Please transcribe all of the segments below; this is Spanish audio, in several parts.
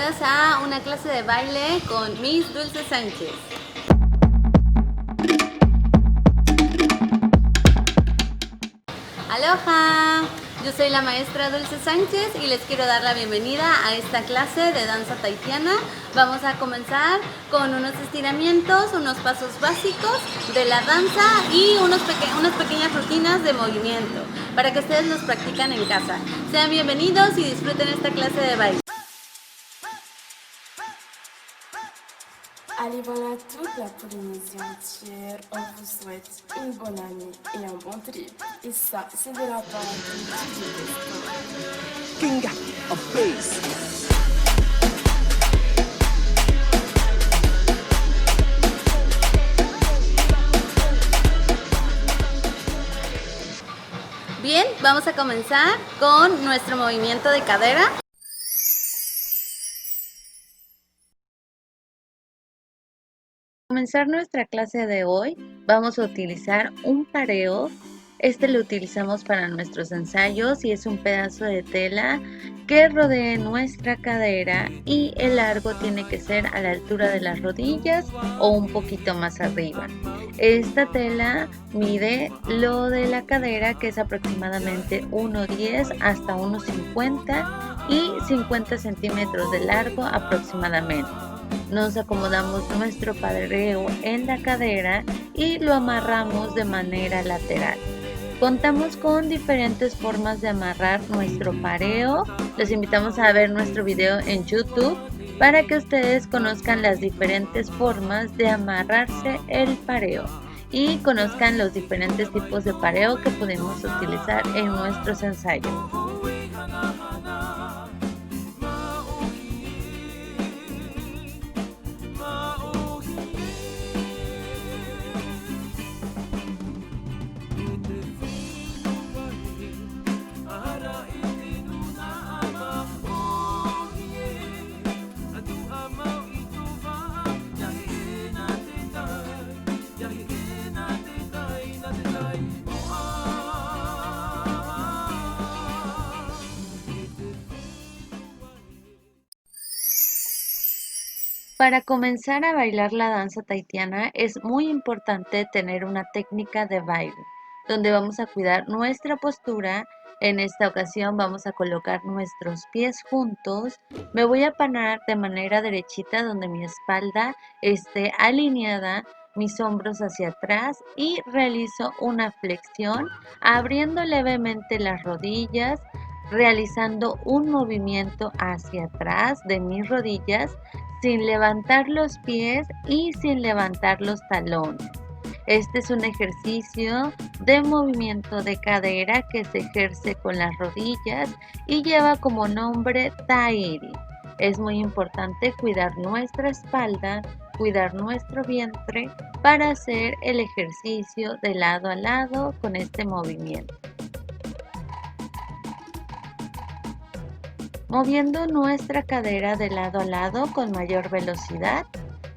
bienvenidas a una clase de baile con Miss Dulce Sánchez. Aloha, yo soy la maestra Dulce Sánchez y les quiero dar la bienvenida a esta clase de danza tahitiana. Vamos a comenzar con unos estiramientos, unos pasos básicos de la danza y unas pequeñas rutinas de movimiento para que ustedes los practican en casa. Sean bienvenidos y disfruten esta clase de baile. Allez, voilà toute la Polynésie entière. On vous souhaite une bonne année et un bon trip. Et ça, c'est de la part de Kinga of Bass. Bien, vamos a comenzar con nuestro movimiento de cadera. Para comenzar nuestra clase de hoy, vamos a utilizar un pareo. Este lo utilizamos para nuestros ensayos y es un pedazo de tela que rodee nuestra cadera y el largo tiene que ser a la altura de las rodillas o un poquito más arriba. Esta tela mide lo de la cadera, que es aproximadamente 1,10 hasta 1,50 y 50 centímetros de largo aproximadamente. Nos acomodamos nuestro pareo en la cadera y lo amarramos de manera lateral. Contamos con diferentes formas de amarrar nuestro pareo. Les invitamos a ver nuestro video en YouTube para que ustedes conozcan las diferentes formas de amarrarse el pareo y conozcan los diferentes tipos de pareo que podemos utilizar en nuestros ensayos. Para comenzar a bailar la danza tahitiana es muy importante tener una técnica de baile, donde vamos a cuidar nuestra postura. En esta ocasión vamos a colocar nuestros pies juntos. Me voy a parar de manera derechita donde mi espalda esté alineada, mis hombros hacia atrás y realizo una flexión, abriendo levemente las rodillas, realizando un movimiento hacia atrás de mis rodillas, sin levantar los pies y sin levantar los talones. Este es un ejercicio de movimiento de cadera que se ejerce con las rodillas y lleva como nombre Tairi. Es muy importante cuidar nuestra espalda, cuidar nuestro vientre para hacer el ejercicio de lado a lado con este movimiento. Moviendo nuestra cadera de lado a lado con mayor velocidad,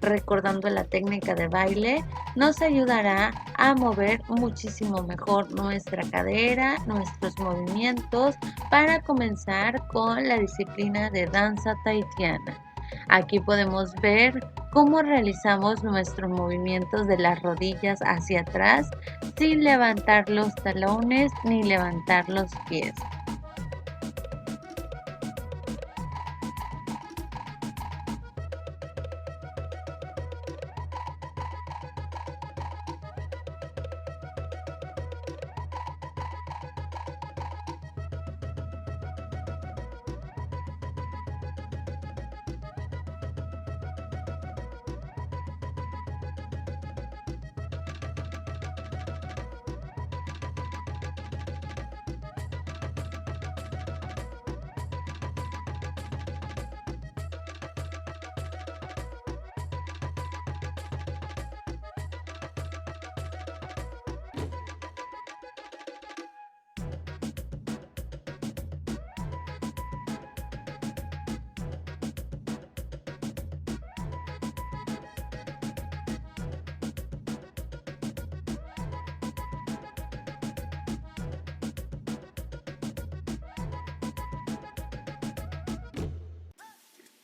recordando la técnica de baile, nos ayudará a mover muchísimo mejor nuestra cadera, nuestros movimientos, para comenzar con la disciplina de danza tahitiana. Aquí podemos ver cómo realizamos nuestros movimientos de las rodillas hacia atrás sin levantar los talones ni levantar los pies.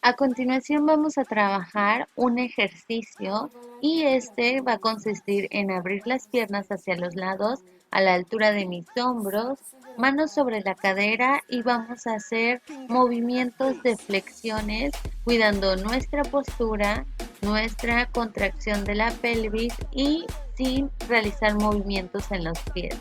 A continuación vamos a trabajar un ejercicio y este va a consistir en abrir las piernas hacia los lados a la altura de mis hombros, manos sobre la cadera y vamos a hacer movimientos de flexiones cuidando nuestra postura, nuestra contracción de la pelvis y sin realizar movimientos en los pies.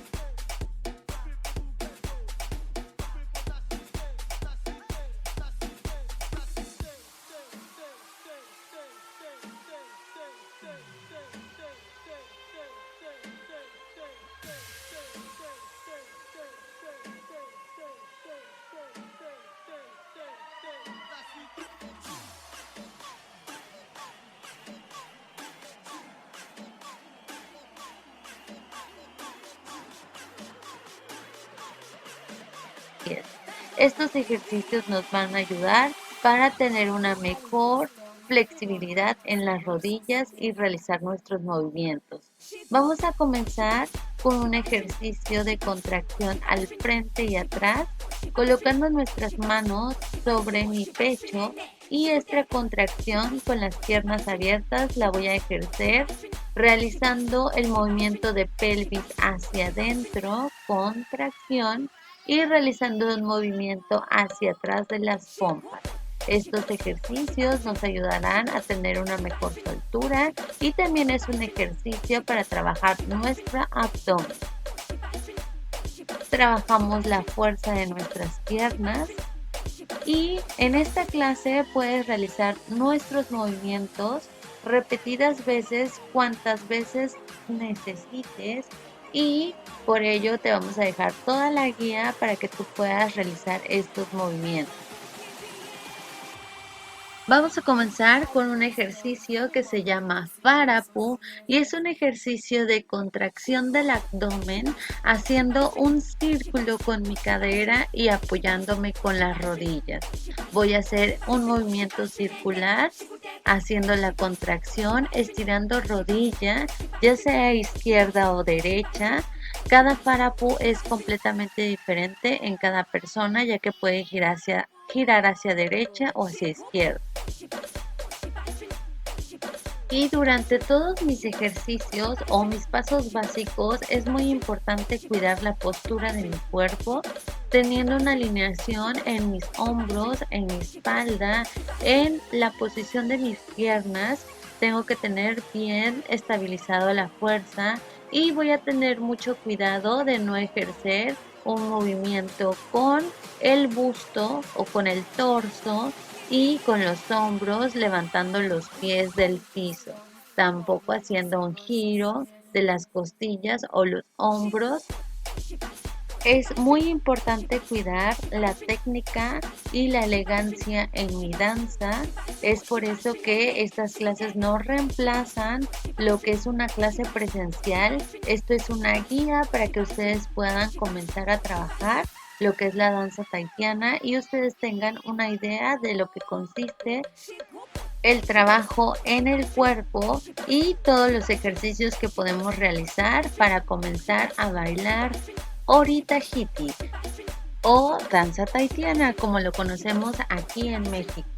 Estos ejercicios nos van a ayudar para tener una mejor flexibilidad en las rodillas y realizar nuestros movimientos. Vamos a comenzar con un ejercicio de contracción al frente y atrás, colocando nuestras manos sobre mi pecho y esta contracción con las piernas abiertas la voy a ejercer realizando el movimiento de pelvis hacia adentro, contracción y realizando un movimiento hacia atrás de las pompas. Estos ejercicios nos ayudarán a tener una mejor soltura y también es un ejercicio para trabajar nuestro abdomen. Trabajamos la fuerza de nuestras piernas y en esta clase puedes realizar nuestros movimientos repetidas veces, cuantas veces necesites y por ello te vamos a dejar toda la guía para que tú puedas realizar estos movimientos. Vamos a comenzar con un ejercicio que se llama Farapu y es un ejercicio de contracción del abdomen haciendo un círculo con mi cadera y apoyándome con las rodillas. Voy a hacer un movimiento circular haciendo la contracción, estirando rodilla, ya sea izquierda o derecha. Cada Farapu es completamente diferente en cada persona ya que puede girar hacia derecha o hacia izquierda. Y durante todos mis ejercicios o mis pasos básicos es muy importante cuidar la postura de mi cuerpo, teniendo una alineación en mis hombros, en mi espalda, en la posición de mis piernas. Tengo que tener bien estabilizado la fuerza y voy a tener mucho cuidado de no ejercer un movimiento con el busto o con el torso y con los hombros levantando los pies del piso, tampoco haciendo un giro de las costillas o los hombros. Es muy importante cuidar la técnica y la elegancia en mi danza. Es por eso que estas clases no reemplazan lo que es una clase presencial. Esto es una guía para que ustedes puedan comenzar a trabajar lo que es la danza tahitiana y ustedes tengan una idea de lo que consiste el trabajo en el cuerpo y todos los ejercicios que podemos realizar para comenzar a bailar Ori Tahiti o danza tahitiana como lo conocemos aquí en México.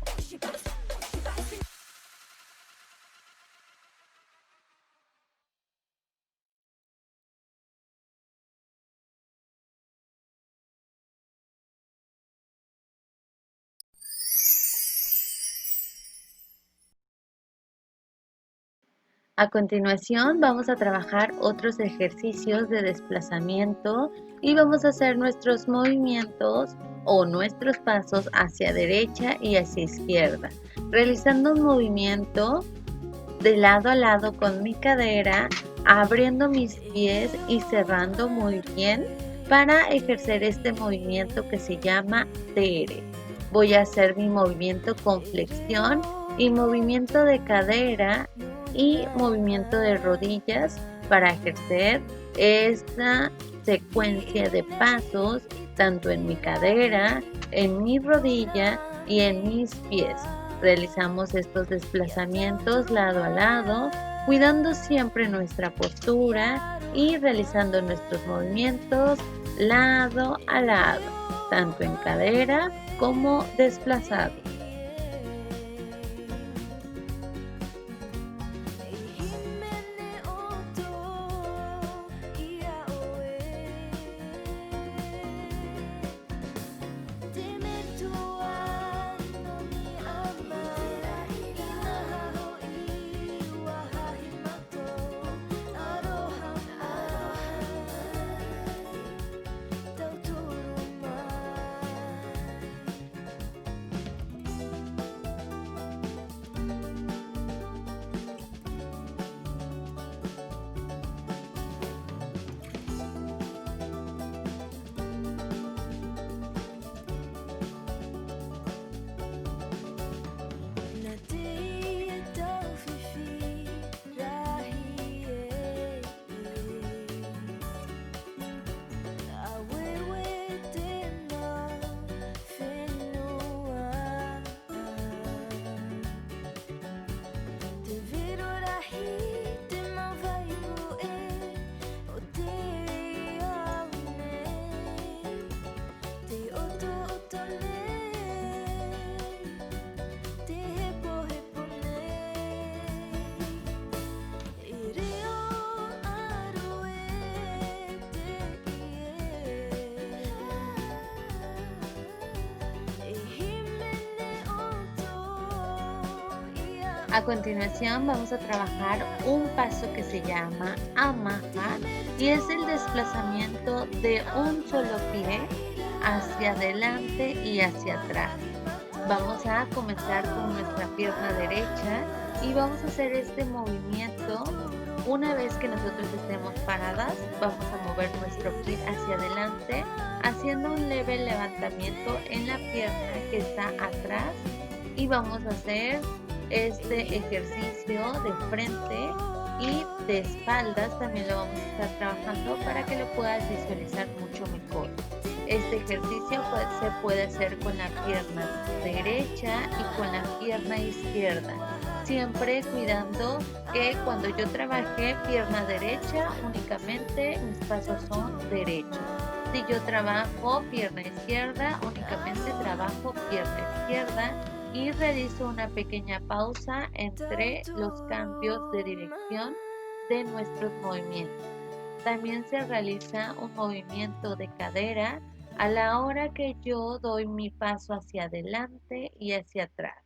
A continuación vamos a trabajar otros ejercicios de desplazamiento y vamos a hacer nuestros movimientos o nuestros pasos hacia derecha y hacia izquierda, realizando un movimiento de lado a lado con mi cadera, abriendo mis pies y cerrando muy bien para ejercer este movimiento que se llama tere. Voy a hacer mi movimiento con flexión y movimiento de cadera y movimiento de rodillas para ejercer esta secuencia de pasos tanto en mi cadera, en mi rodilla y en mis pies. Realizamos estos desplazamientos lado a lado, cuidando siempre nuestra postura y realizando nuestros movimientos lado a lado, tanto en cadera como desplazado. A continuación vamos a trabajar un paso que se llama Amaha y es el desplazamiento de un solo pie hacia adelante y hacia atrás. Vamos a comenzar con nuestra pierna derecha y vamos a hacer este movimiento. Una vez que nosotros estemos paradas, vamos a mover nuestro pie hacia adelante, haciendo un leve levantamiento en la pierna que está atrás y vamos a hacer este ejercicio de frente y de espaldas. También lo vamos a estar trabajando para que lo puedas visualizar mucho mejor. Este ejercicio se puede hacer con la pierna derecha y con la pierna izquierda, siempre cuidando que cuando yo trabaje pierna derecha únicamente mis pasos son derechos. Si yo trabajo pierna izquierda, únicamente trabajo pierna izquierda y realizo una pequeña pausa entre los cambios de dirección de nuestros movimientos. También se realiza un movimiento de cadera a la hora que yo doy mi paso hacia adelante y hacia atrás.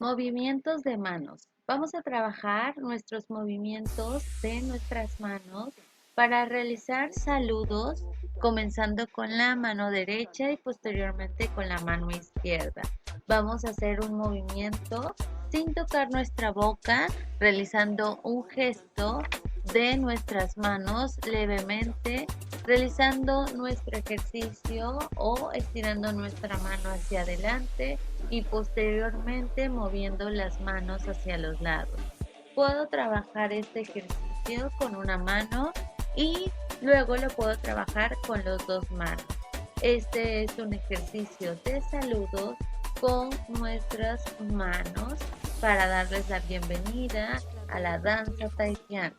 Movimientos de manos. Vamos a trabajar nuestros movimientos de nuestras manos para realizar saludos, comenzando con la mano derecha y posteriormente con la mano izquierda. Vamos a hacer un movimiento sin tocar nuestra boca, realizando un gesto de nuestras manos levemente, realizando nuestro ejercicio o estirando nuestra mano hacia adelante y posteriormente moviendo las manos hacia los lados. Puedo trabajar este ejercicio con una mano y luego lo puedo trabajar con las dos manos. Este es un ejercicio de saludos con nuestras manos para darles la bienvenida a la danza tahitiana.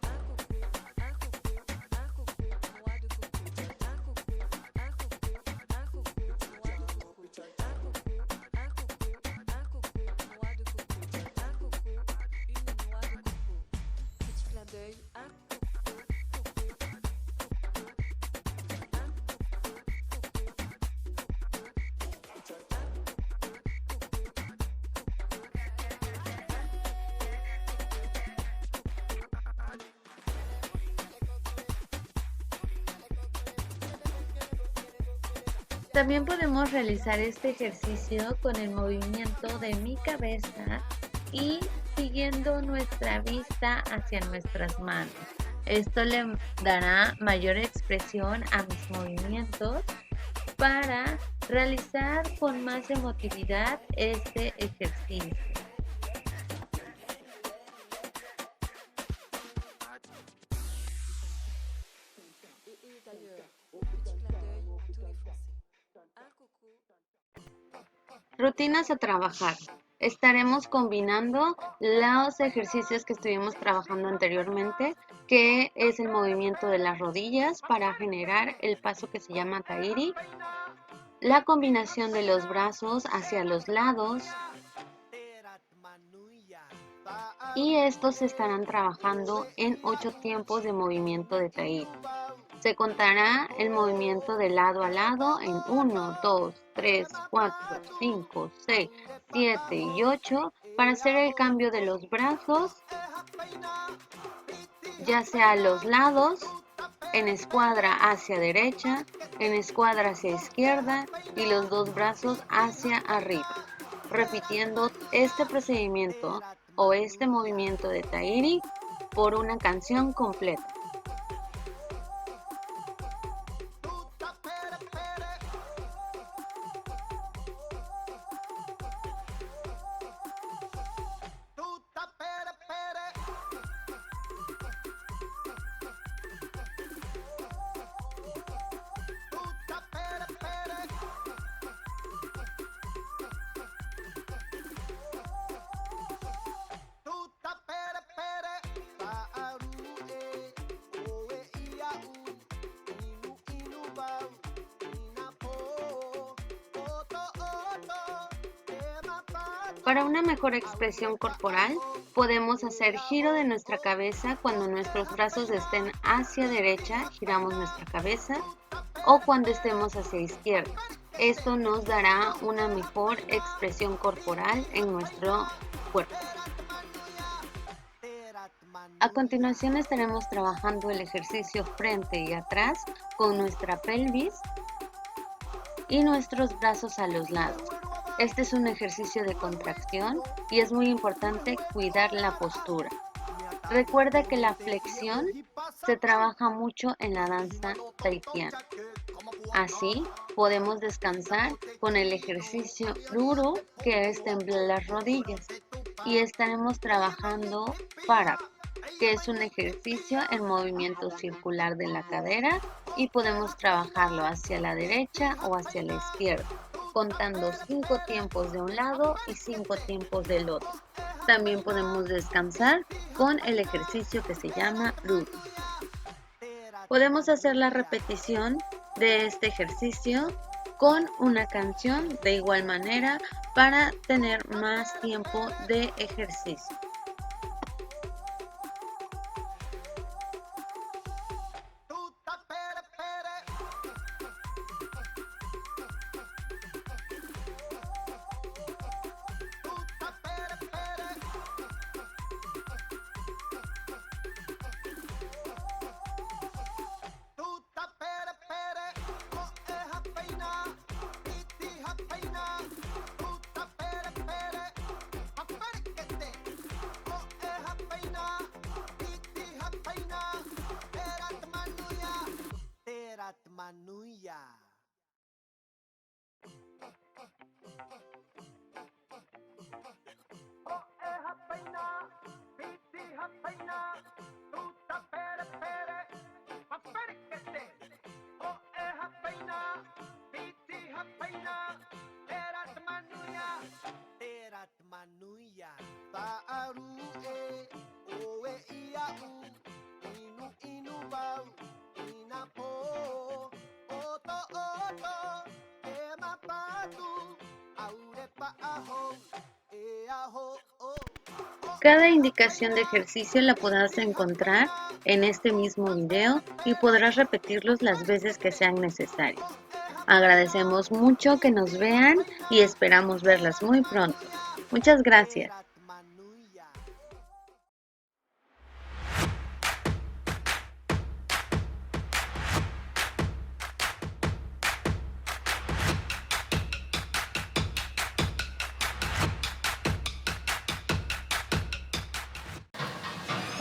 También podemos realizar este ejercicio con el movimiento de mi cabeza y siguiendo nuestra vista hacia nuestras manos. Esto le dará mayor expresión a mis movimientos para realizar con más emotividad este ejercicio. Rutinas a trabajar. Estaremos combinando los ejercicios que estuvimos trabajando anteriormente, que es el movimiento de las rodillas para generar el paso que se llama Tairi, la combinación de los brazos hacia los lados, y estos se estarán trabajando en 8 tiempos de movimiento de Tairi. Se contará el movimiento de lado a lado en 1, 2, 3, 4, 5, 6, 7 y 8 Para hacer el cambio de los brazos, ya sea a los lados, en escuadra hacia derecha, en escuadra hacia izquierda y los dos brazos hacia arriba, repitiendo este procedimiento o este movimiento de Tahiri por una canción completa. Para una mejor expresión corporal, podemos hacer giro de nuestra cabeza cuando nuestros brazos estén hacia derecha, giramos nuestra cabeza, o cuando estemos hacia izquierda. Esto nos dará una mejor expresión corporal en nuestro cuerpo. A continuación estaremos trabajando el ejercicio frente y atrás con nuestra pelvis y nuestros brazos a los lados. Este es un ejercicio de contracción y es muy importante cuidar la postura. Recuerda que la flexión se trabaja mucho en la danza tahitiana. Así podemos descansar con el ejercicio Ruru, que es temblar las rodillas, y estaremos trabajando para, que es un ejercicio en movimiento circular de la cadera y podemos trabajarlo hacia la derecha o hacia la izquierda, contando 5 tiempos de un lado y 5 tiempos del otro. También podemos descansar con el ejercicio que se llama Ruru. Podemos hacer la repetición de este ejercicio con una canción de igual manera para tener más tiempo de ejercicio. Manuya. Cada indicación de ejercicio la podrás encontrar en este mismo video y podrás repetirlos las veces que sean necesarios. Agradecemos mucho que nos vean y esperamos verlas muy pronto. Muchas gracias.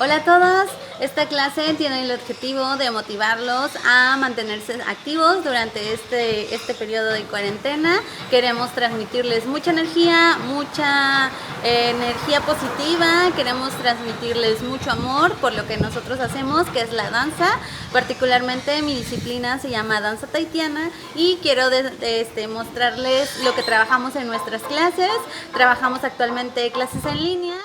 Hola a todos, esta clase tiene el objetivo de motivarlos a mantenerse activos durante este periodo de cuarentena. Queremos transmitirles mucha energía positiva, queremos transmitirles mucho amor por lo que nosotros hacemos, que es la danza. Particularmente mi disciplina se llama danza tahitiana y quiero mostrarles lo que trabajamos en nuestras clases. Trabajamos actualmente clases en línea.